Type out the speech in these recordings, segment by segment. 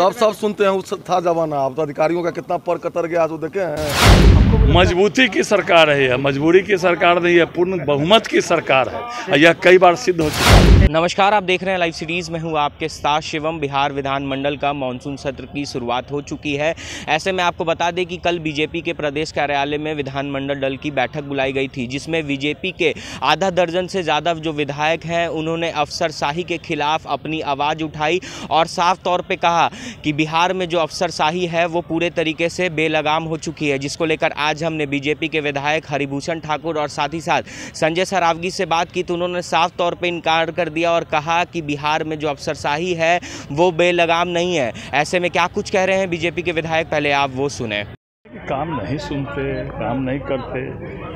सब सुनते हैं, उस था जमाना। अब तो अधिकारियों का कितना पर कतर गया तो देखे हैं। मजबूती की सरकार है, यह मजबूरी की सरकार नहीं है, पूर्ण बहुमत की सरकार है। यह कई बार सिद्ध हो चुका है। नमस्कार, आप देख रहे हैं लाइव सीरीज में हूं आपके साथ शिवम। बिहार विधानमंडल का मानसून सत्र की शुरुआत हो चुकी है। ऐसे में आपको बता दें कि कल बीजेपी के प्रदेश कार्यालय में विधानमंडल दल की बैठक बुलाई गई थी, जिसमें बीजेपी के आधा दर्जन से ज़्यादा जो विधायक हैं उन्होंने अफसरशाही के खिलाफ अपनी आवाज़ उठाई और साफ तौर पर कहा कि बिहार में जो अफसरशाही है वो पूरे तरीके से बेलगाम हो चुकी है, जिसको लेकर आज हमने बीजेपी के विधायक हरिभूषण ठाकुर और साथ ही साथ संजय सरावगी से बात की। तो उन्होंने साफ तौर पे इनकार कर दिया और कहा कि बिहार में जो अफसरशाही है वो बेलगाम नहीं है। ऐसे में क्या कुछ कह रहे हैं बीजेपी के विधायक, पहले आप वो सुने। काम नहीं सुनते, काम नहीं करते,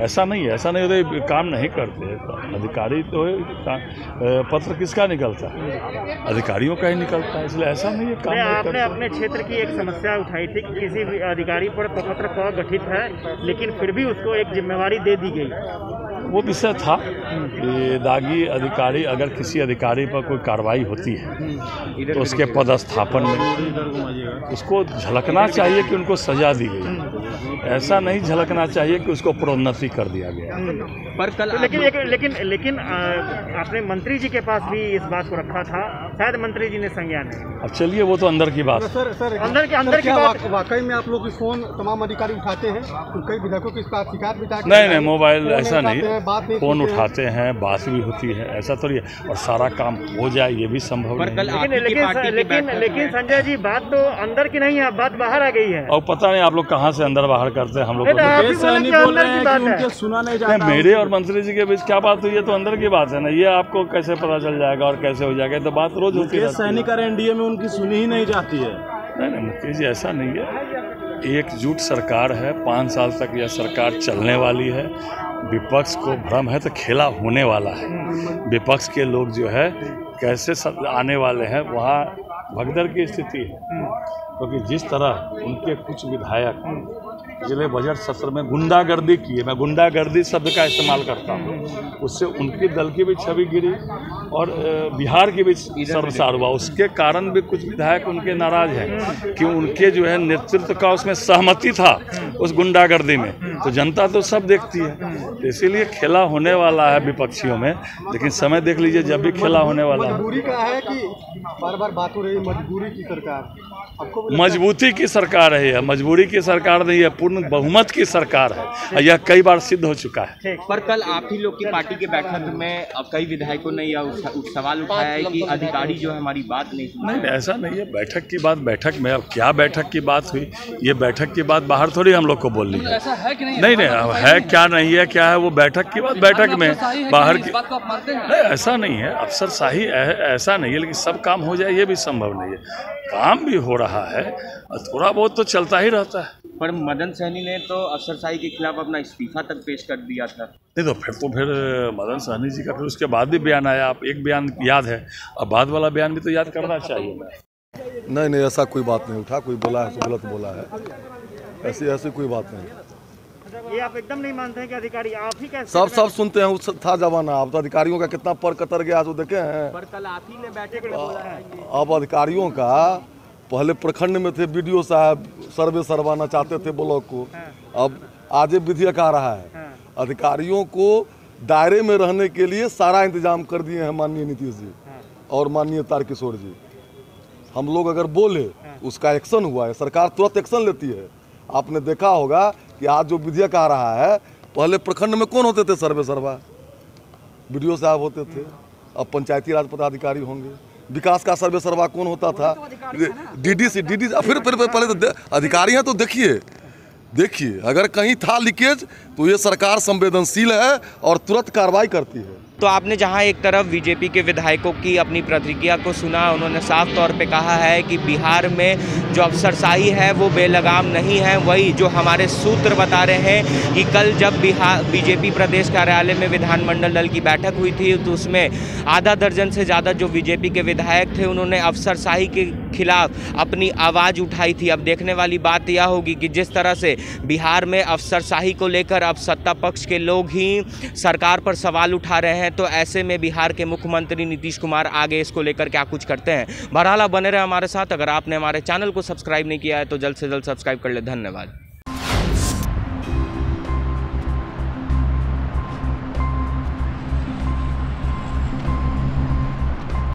ऐसा नहीं है, ऐसा नहीं होता काम नहीं करते। अधिकारी तो पत्र किसका निकलता है? अधिकारियों का ही निकलता है, इसलिए ऐसा नहीं है काम नहीं आपने अपने क्षेत्र की एक समस्या उठाई थी कि किसी भी अधिकारी पर प्रपत्र गठित है, लेकिन फिर भी उसको एक जिम्मेवारी दे दी गई। वो विषय था कि दागी अधिकारी, अगर किसी अधिकारी पर कोई कार्रवाई होती है तो उसके पदस्थापन में उसको झलकना चाहिए कि उनको सजा दी गई, ऐसा नहीं झलकना चाहिए कि उसको प्रोन्नति कर दिया गया। पर कल लेकिन आपने मंत्री जी के पास भी इस बात को रखा था, शायद मंत्री जी ने संज्ञान नहीं। अब चलिए वो तो अंदर की बात। सर अंदर की बात। वाकई में आप लोग फोन तमाम अधिकारी उठाते हैं, तो कई विधायकों की इसका शिकायत भी नहीं, मोबाइल ऐसा नहीं, फोन उठाते हैं, बात भी होती है, ऐसा थोड़ी है। और सारा काम हो जाए ये भी संभव नहीं। लेकिन संजय जी, बात तो अंदर की नहीं है, बात बाहर आ गई है। और पता नहीं आप लोग कहाँ से अंदर बाहर करते हैं, हम लोग सुना नहीं जाता। मेरे और मंत्री जी के बीच क्या बात हुई है तो अंदर की बात है ना, ये आपको कैसे पता चल जाएगा और कैसे हो जाएगा? तो बात रोज होती है। सैनिक और एनडीए में उनकी सुनी ही नहीं जाती है। नहीं मुकेश जी, ऐसा नहीं है। एकजुट सरकार है, 5 साल तक यह सरकार चलने वाली है। विपक्ष को भ्रम है तो खेला होने वाला है। विपक्ष के लोग जो है कैसे आने वाले हैं, वहाँ भगदड़ की स्थिति है, क्योंकि जिस तरह उनके कुछ विधायक पिछले बजट सत्र में गुंडागर्दी की है, मैं गुंडागर्दी शब्द का इस्तेमाल करता हूँ, उससे उनकी दल की भी छवि गिरी और बिहार की भी शर्मसार हुआ। उसके कारण भी कुछ विधायक उनके नाराज हैं कि उनके जो है नेतृत्व का उसमें सहमति था उस गुंडागर्दी में, तो जनता तो सब देखती है। तो इसीलिए खेला होने वाला है विपक्षियों में, लेकिन समय देख लीजिए जब भी खेला होने वाला है। मजबूरी का है कि बार बार बात हो रही है, मजबूरी की सरकार, मजबूती की सरकार है, यह मजबूरी की सरकार नहीं है, पूर्ण बहुमत की सरकार है। यह कई बार सिद्ध हो चुका है। पर कल आप ही लोग की पार्टी के बैठक में अब कई विधायकों ने यह सवाल उठाया है कि अधिकारी जो है हमारी बात नहीं सुन। नहीं ऐसा नहीं है। बैठक की बात बैठक में, अब क्या बैठक की बात हुई, ये बैठक की बात बाहर थोड़ी हम लोग को बोलनी है। नहीं है क्या नहीं है, क्या है वो बैठक की बात बैठक में, बाहर की नहीं, ऐसा नहीं है। अफसरशाही ऐसा नहीं है, लेकिन सब काम हो जाए ये भी संभव नहीं है। काम भी हो रहा है, थोड़ा बहुत तो चलता ही रहता है। पर मदन सहनी ने तो अफसरशाही के खिलाफ अपना इस्तीफा तक पेश कर दिया था। नहीं तो फिर मदन सहनी जी का फिर उसके बाद भी बयान आया। आप एक बयान याद है, अब बाद वाला बयान भी तो याद करना चाहिए। नहीं ऐसा कोई बात नहीं उठा, कोई बोला है तो गलत बोला है, ऐसी कोई बात नहीं। ये आप एकदम नहीं मानते हैं कि अधिकारी आप ही कैसे? सब सुनते हैं, उस था जमाना। अब तो अधिकारियों का कितना पर कतर गया तो देखे हैं। पर कल आप ही ने बैठक में बोला है। अब अधिकारियों का पहले प्रखंड में थे, बीडीओ साहब सर्वे सरवाना चाहते थे ब्लॉक को, अब आज विधेयक आ रहा है। अधिकारियों को दायरे में रहने के लिए सारा इंतजाम कर दिए हैं माननीय नीतीश जी और माननीय तारकिशोर जी। हम लोग अगर बोले उसका एक्शन हुआ है, सरकार तुरंत एक्शन लेती है। आपने देखा होगा कि आज जो विधेयक आ रहा है, पहले प्रखंड में कौन होते थे सर्वे सरवा? बीडीओ साहब होते थे, अब पंचायती राज पदाधिकारी होंगे। विकास का सर्वे सरवा कौन होता था? डीडीसी। फिर पहले तो अधिकारी हैं, तो देखिए अगर कहीं था लीकेज तो ये सरकार संवेदनशील है और तुरंत कार्रवाई करती है। तो आपने जहां एक तरफ बीजेपी के विधायकों की अपनी प्रतिक्रिया को सुना, उन्होंने साफ तौर पे कहा है कि बिहार में जो अफसरशाही है वो बेलगाम नहीं है। वही जो हमारे सूत्र बता रहे हैं कि कल जब बीजेपी प्रदेश कार्यालय में विधानमंडल दल की बैठक हुई थी तो उसमें आधा दर्जन से ज़्यादा जो बीजेपी के विधायक थे उन्होंने अफसरशाही के खिलाफ अपनी आवाज़ उठाई थी। अब देखने वाली बात यह होगी कि जिस तरह से बिहार में अफसरशाही को लेकर अब सत्ता पक्ष के लोग ही सरकार पर सवाल उठा रहे हैं, तो ऐसे में बिहार के मुख्यमंत्री नीतीश कुमार आगे इसको लेकर क्या कुछ करते हैं। बहरहाल बने रहे हमारे साथ। अगर आपने हमारे चैनल को सब्सक्राइब नहीं किया है तो जल्द से जल्द सब्सक्राइब कर ले। धन्यवाद।